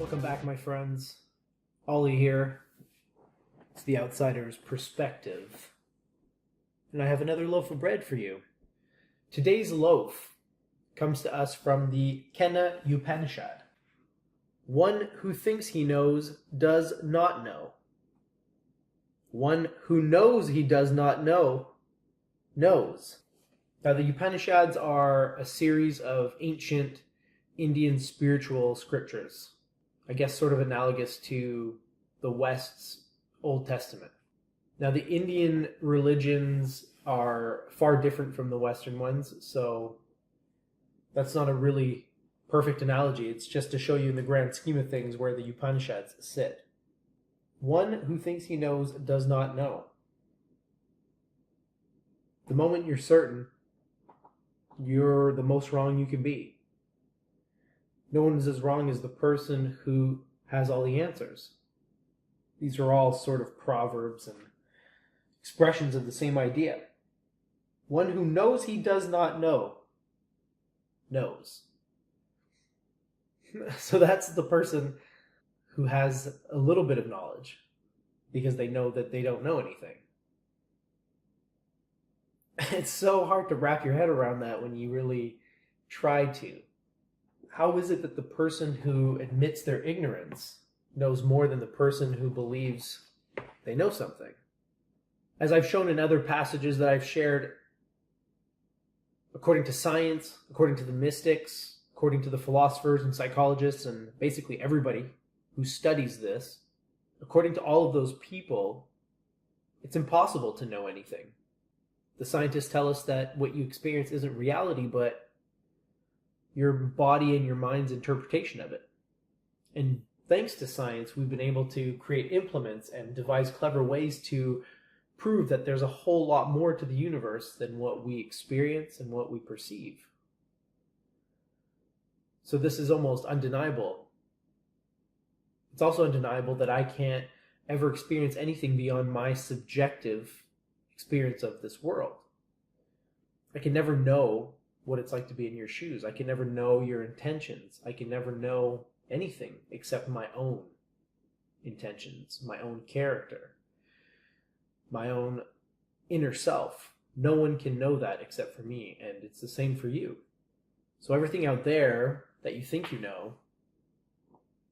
Welcome back, my friends. Ollie here. It's the outsider's perspective. And I have another loaf of bread for you. Today's loaf comes to us from the Kena Upanishad. One who thinks he knows does not know. One who knows he does not know, knows. Now, the Upanishads are a series of ancient Indian spiritual scriptures. I guess sort of analogous to the West's Old Testament. Now, the Indian religions are far different from the Western ones, so that's not a really perfect analogy. It's just to show you in the grand scheme of things where the Upanishads sit. One who thinks he knows does not know. The moment you're certain, you're the most wrong you can be. No one is as wrong as the person who has all the answers. These are all sort of proverbs and expressions of the same idea. One who knows he does not know, knows. So that's the person who has a little bit of knowledge because they know that they don't know anything. It's so hard to wrap your head around that when you really try to. How is it that the person who admits their ignorance knows more than the person who believes they know something? As I've shown in other passages that I've shared, according to science, according to the mystics, according to the philosophers and psychologists, and basically everybody who studies this, according to all of those people, it's impossible to know anything. The scientists tell us that what you experience isn't reality, but your body and your mind's interpretation of it. And thanks to science, we've been able to create implements and devise clever ways to prove that there's a whole lot more to the universe than what we experience and what we perceive. So this is almost undeniable. It's also undeniable that I can't ever experience anything beyond my subjective experience of this world. I can never know what it's like to be in your shoes. I can never know your intentions. I can never know anything except my own intentions, my own character, my own inner self. No one can know that except for me, and it's the same for you. So everything out there that you think you know,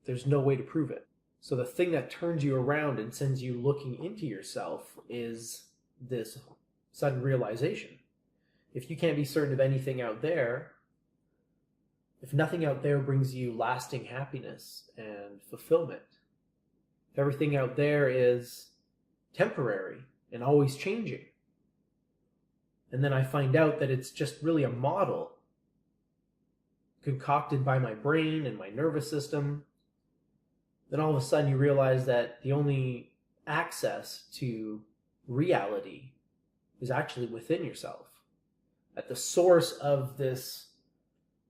there's no way to prove it. So the thing that turns you around and sends you looking into yourself is this sudden realization. If you can't be certain of anything out there, if nothing out there brings you lasting happiness and fulfillment, if everything out there is temporary and always changing, and then I find out that it's just really a model concocted by my brain and my nervous system, then all of a sudden you realize that the only access to reality is actually within yourself. At the source of this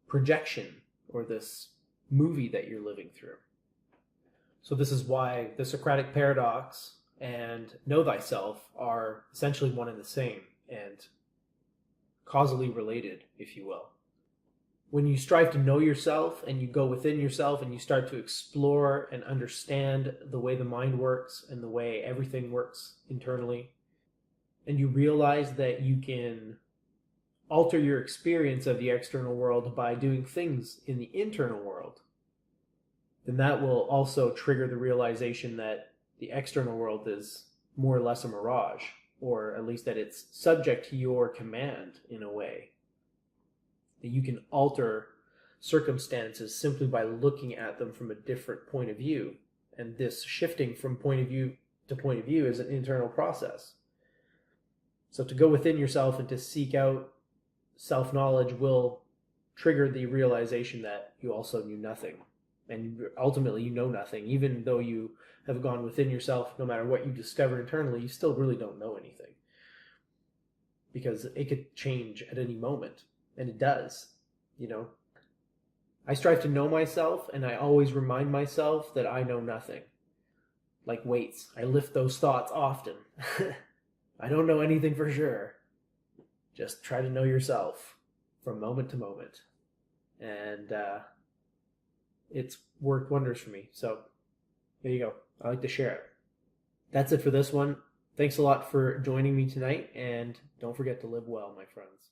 projection or this movie that you're living through. So this is why the Socratic Paradox and know thyself are essentially one and the same and causally related, if you will. When you strive to know yourself and you go within yourself and you start to explore and understand the way the mind works and the way everything works internally, and you realize that you can alter your experience of the external world by doing things in the internal world, then that will also trigger the realization that the external world is more or less a mirage, or at least that it's subject to your command in a way. That you can alter circumstances simply by looking at them from a different point of view. And this shifting from point of view to point of view is an internal process. So to go within yourself and to seek out self-knowledge will trigger the realization that you also knew nothing. And ultimately you know nothing. Even though you have gone within yourself, no matter what you discover internally, you still really don't know anything. Because it could change at any moment. And it does, you know. I strive to know myself, and I always remind myself that I know nothing. Like weights, I lift those thoughts often. I don't know anything for sure. Just try to know yourself from moment to moment. And it's worked wonders for me. So there you go. I like to share it. That's it for this one. Thanks a lot for joining me tonight, and don't forget to live well, my friends.